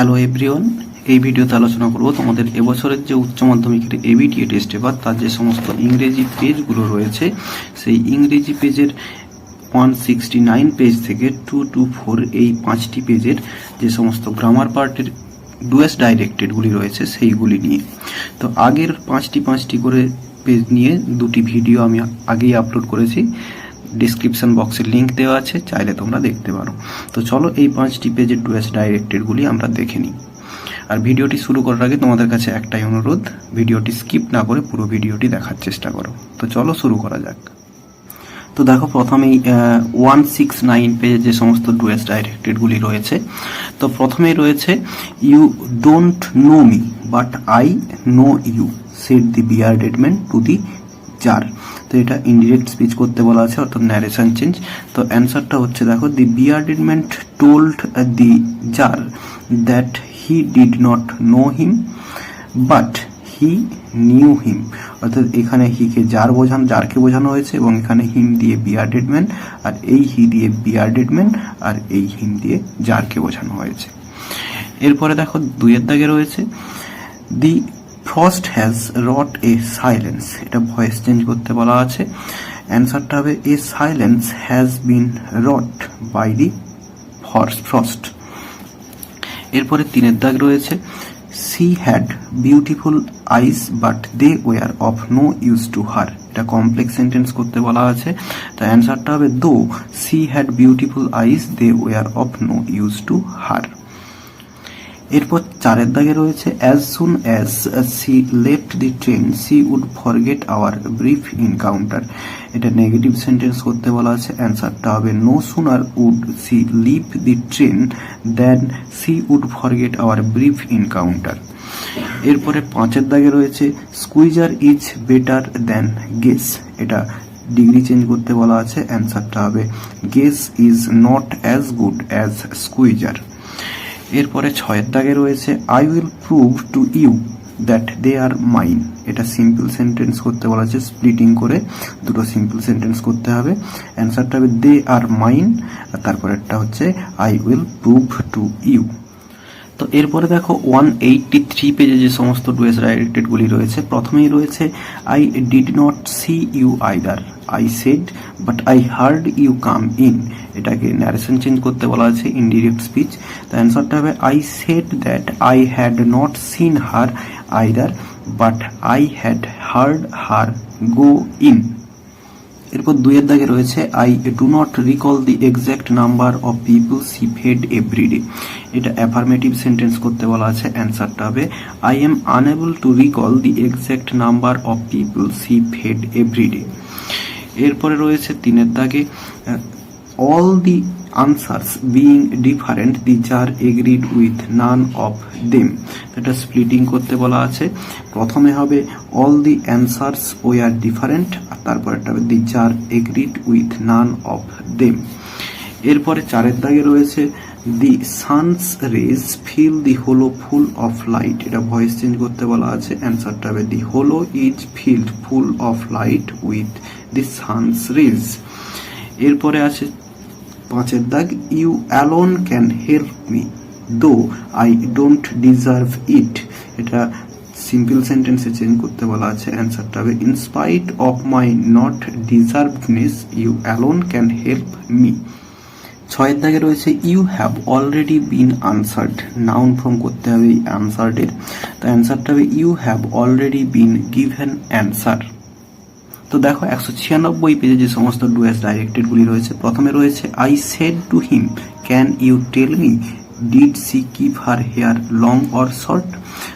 Hello everyone, এই ভিডিওতে আলোচনা করব তোমাদের এবছরের যে উচ্চ মাধ্যমিকের ABTA টেস্ট পেপার তার যে সমস্ত ইংরেজি পেজগুলো রয়েছে সেই ইংরেজি পেজের 169 পেজ থেকে 224 এই 5টি পেজের যে সমস্ত গ্রামার পার্টের ডুয়েস ডাইরেক্টেডগুলি রয়েছে সেইগুলি নিয়ে। তো আগের পাঁচটি করে পেজ নিয়ে দুটি ভিডিও আমি আগেই আপলোড করেছি, ডিসক্রিপশন বক্সে লিংক দেওয়া আছে, চাইলে তোমরা দেখতে পারো। তো চলো এই 5টি পেজের ডুয়েস ডাইরেক্টেডগুলি আমরা দেখে নিই। আর ভিডিওটি শুরু করার আগে তোমাদের কাছে একটাই অনুরোধ, ভিডিওটি স্কিপ না করে পুরো ভিডিওটি দেখার চেষ্টা করো। তো চলো শুরু করা যাক। তো দেখো, প্রথমেই 169 পেজে যে সমস্ত ডুয়েস ডাইরেক্টেডগুলি রয়েছে, তো প্রথমেই রয়েছে you don't know me but I know you, said the bearded man to the czar. তো এটা ইনডিরেক্ট স্পিচ করতে বলা আছে, অর্থাৎ ন্যারেশন চেঞ্জ। তো অ্যান্সারটা হচ্ছে দেখো, the bearded man told the czar that he did not know him but he knew him. অর্থাৎ এখানে হিকে জারকে বোঝানো হয়েছে এবং এখানে হিম দিয়ে বিয়ার্ডেড ম্যান, আর এই হি দিয়ে বিয়ার্ডেড ম্যান, আর এই হিম দিয়ে জারকে বোঝানো হয়েছে। এরপরে দেখো 2 দাগে রয়েছে the frost has wrought a silence, এটা ভয়েস চেঞ্জ করতে বলা আছে। অ্যান্সারটা হবে a silence has been wrought by the frost. এরপরে 3 দাগ রয়েছে she had beautiful eyes but they were of no use to her, এটা কমপ্লেক্স সেন্টেন্স করতে বলা আছে। তো অ্যান্সারটা হবে though she had beautiful eyes they were of no use to her. এরপর 4 দাগে রয়েছে as soon as she left the train she would forget our brief encounter, এটা নেগেটিভ সেন্টেন্স করতে বলা আছে। অ্যান্সারটা হবে no sooner would she leave the train than she would forget our brief encounter. এরপরে 5 দাগে রয়েছে squeezer is better than guess, এটা ডিগ্রি চেঞ্জ করতে বলা আছে। অ্যান্সারটা হবে guess is not as good as squeezer. এরপরে 6 দাগে রয়েছে I will prove to you that they are mine, এটা সিম্পল সেন্টেন্স করতে বলা আছে, স্প্লিটিং করে দুটো সিম্পল সেন্টেন্স করতে হবে। অ্যান্সারটা হবে দে আর মাইন, আর তারপরেরটা হচ্ছে I will prove to you. তো এরপরে দেখো 183 পেজে যে সমস্ত ডুয়েস ডাইরেক্টেডগুলি রয়েছে, প্রথমেই রয়েছে I did not see you either, I said but I heard you come in, এটাকে ন্যারেশন চেঞ্জ করতে বলা আছে, ইনডিরেক্ট স্পিচ। তো অ্যান্সারটা হবে I said that I had not seen her either but I had heard her go in. এরপর 2 দাগে রয়েছে I do not recall the exact number of people she fed everyday, এটা অ্যাফার্মেটিভ সেন্টেন্স করতে বলা আছে। অ্যান্সারটা হবে I am unable to recall the exact number of people she fed everyday. এরপরে রয়েছে 3 দাগে all the answers being different the jar agreed with none of them, এটা স্প্লিটিং করতে বলা আছে। প্রথমে হবে all the answers were different, আর তারপর একটা হবে the jar agreed with none of them. এরপরে 4 দাগে রয়েছে the sun's rays fill the hollow full of light, এটা ভয়েস চেঞ্জ করতে বলা আছে। অ্যান্সারটা হবে the hollow is filled full of light with the sun's rays. এরপরে আছে 5 দাগ you alone can help me though I don't deserve it, এটা সিম্পল সেন্টেন্সে চেঞ্জ করতে বলা আছে। অ্যান্সারটা হবে in spite of my not deservedness you alone can help me. 6 দাগে রয়েছে you have already been answered, noun form করতে হবে এই আনসার্ডের। তো অ্যান্সারটা হবে you have already been given answer. তো দেখো 196 পেজে যে সমস্ত ডুয়েস ডাইরেক্টেডগুলি রয়েছে, প্রথমে রয়েছে I said to him can you tell me did she keep her hair long or short,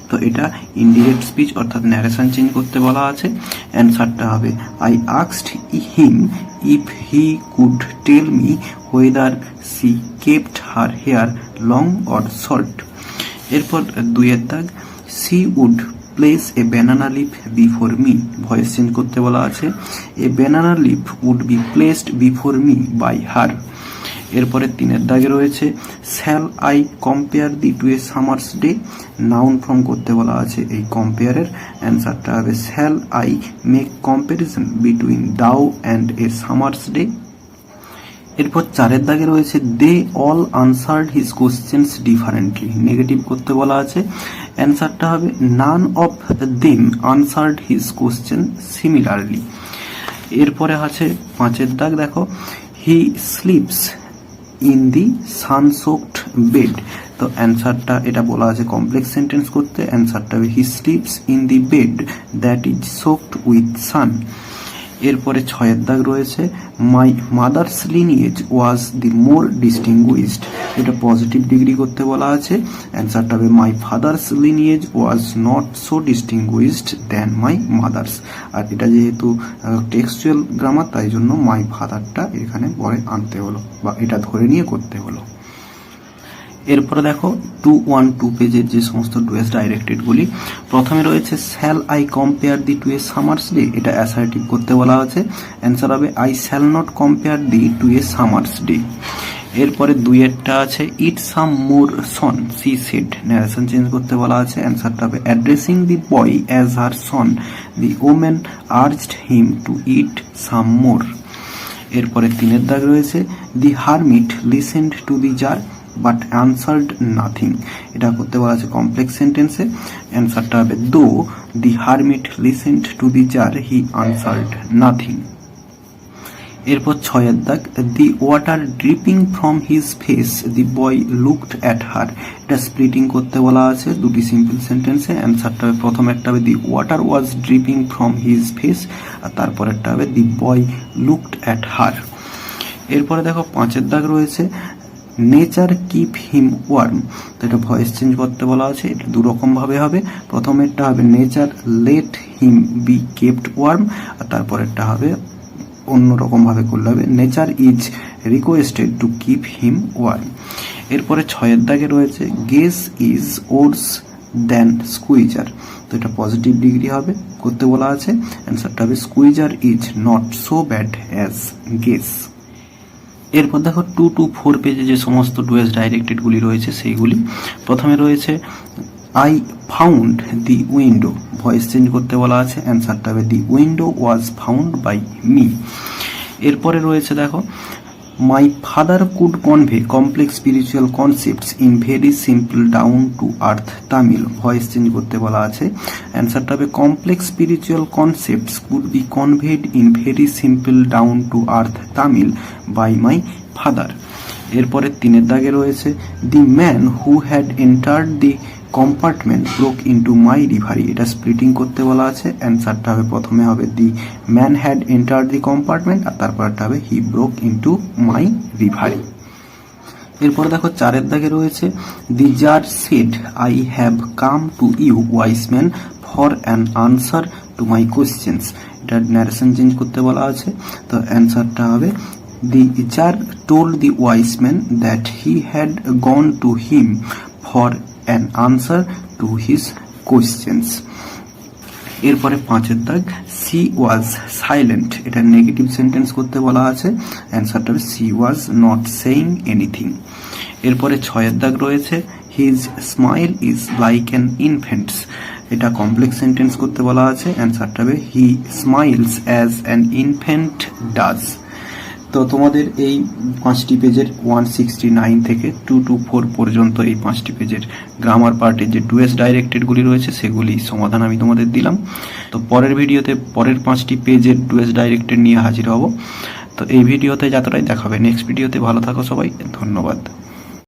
তো এটা ইনডিরেক্ট স্পিচ অর্থাৎ ন্যারেশন চেঞ্জ করতে বলা আছে। অ্যান্সারটা হবে I asked him if he could tell me whether she kept her hair long or short. এরপর 2 দাগ she would place a banana leaf before me, voice change করতে বলা আছে। A banana leaf would be placed before me by her. এরপরে 3 দাগে রয়েছে shall I compare thee to a summer's day, noun form করতে বলা আছে এই কম্পেয়ারের। অ্যান্সারটা হবে shall I make comparison between thee and a summer's day. এরপর 4 দাগে রয়েছে they all answered his questions differently, negative করতে বলা আছে, অ্যান্সারটা হবে none of them answered his question similarly. এরপরে আছে 5 দাগ, দেখো he sleeps in the sunsoaked bed, তো অ্যান্সারটা এটা বলা আছে কমপ্লেক্স সেন্টেন্স করতে, অ্যান্সারটা হবে he sleeps in the bed that is soaked with sun. এরপরে 6 দাগ রয়েছে my mother's lineage was the more distinguished, এটা পজিটিভ ডিগ্রি করতে বলা আছে, অ্যান্সারটা হবে my father's lineage was not so distinguished than my mother's. আর এটা যেহেতু টেক্সচুয়াল গ্রামার তাই জন্য মাই ফাদারটা এখানে পরে আনতে হলো বা এটা ধরে নিয়ে করতে হলো। এরপরে দেখো 212 পেজের যে সমস্ত ডুয়েস ডাইরেক্টেডগুলি, প্রথমে রয়েছে shall I compare thee to a summer's day, এটা অ্যাসার্টিভ করতে বলা আছে, অ্যান্সার হবে I shall not compare thee to a summer's day. এরপরে 2 আছে eat some more son she said, narration change করতে বলা আছে, অ্যান্সারটা হবে addressing the boy as her son the woman urged him to eat some more. এরপরে 3 দাগ রয়েছে the hermit listened to the jar but answered nothing, এটা করতে বলা আছে কমপ্লেক্স সেন্টেন্সে, অ্যান্সারটা হবে though the hermit listened to the jar he answered nothing. এরপর 6 দাগ the water dripping from his face the boy looked at her, এটা স্প্লিটিং করতে বলা আছে দুটি সিম্পল সেন্টেন্সে, অ্যান্সারটা হবে প্রথম একটা হবে the water was dripping from his face, আর তারপর একটা হবে দি বয় লুকড অ্যাট হার। এরপরে দেখো 5 দাগ রয়েছে নেচার কিপ হিম ওয়ার্ম, তো এটা ভয়েস চেঞ্জ করতে বলা আছে, এটা দুরকম ভাবে হবে, প্রথমেরটা হবে nature let him be kept warm, আর তারপরেরটা হবে অন্যরকম ভাবে করলে হবে nature is requested to keep him warm. এরপরে 6 দাগে রয়েছে guess is worse than squeezer, তো এটা পজিটিভ ডিগ্রি হবে করতে বলা আছে, অ্যান্সারটা হবে squeezer is not so bad as guess. এরপর দেখো 224 পেজে যে সমস্ত ডুয়েস ডাইরেক্টেডগুলি রয়েছে সেইগুলি, প্রথমে রয়েছে I found the window, voice change করতে বলা আছে, অ্যান্সারটা হবে the window was found by me. এরপরে রয়েছে দেখো my father could convey complex spiritual concepts in very simple down to earth Tamil, voice change করতে বলা আছে, অ্যান্সারটা হবে complex spiritual concepts could be conveyed in very simple down to earth Tamil by my father. এরপরে 3 দাগে রয়েছে the man who had entered the compartment broke into my reverie, এটা splitting করতে বলা আছে, অ্যান্সারটা হবে প্রথমে হবে the man had entered the compartment, আর তারপরটা হবে he broke into my reverie. এরপর দেখো 4 দাগে রয়েছে the czar said I have come to you wise man for an answer to my questions, এটা ন্যারেশন চেঞ্জ করতে বলা আছে, তো অ্যান্সারটা হবে the czar told the wise man that he had gone to him for an answer to his questions. এরপরে 5 দাগ she was silent, এটা নেগেটিভ সেন্টেন্স করতে বলা আছে, অ্যান্সারটা হবে she was not saying anything. এরপরে 6 দাগ রয়েছে his smile is like an infants, এটা কমপ্লেক্স সেন্টেন্স করতে বলা আছে, অ্যান্সারটা হবে he smiles as an infant does. তো তোমাদের এই 5টি পেজের 169 থেকে 224 পর্যন্ত এই 5টি পেজের গ্রামার পার্টের যে ডুয়েস ডাইরেক্টেডগুলি রয়েছে সেগুলি সমাধান আমি তোমাদের দিলাম। তো পরের ভিডিওতে পরের 5টি পেজের ডুয়েস ডাইরেক্টেড নিয়ে হাজির হব। তো এই ভিডিওতে যতটাই দেখাবে, নেক্সট ভিডিওতে ভালো থাকো সবাই, ধন্যবাদ।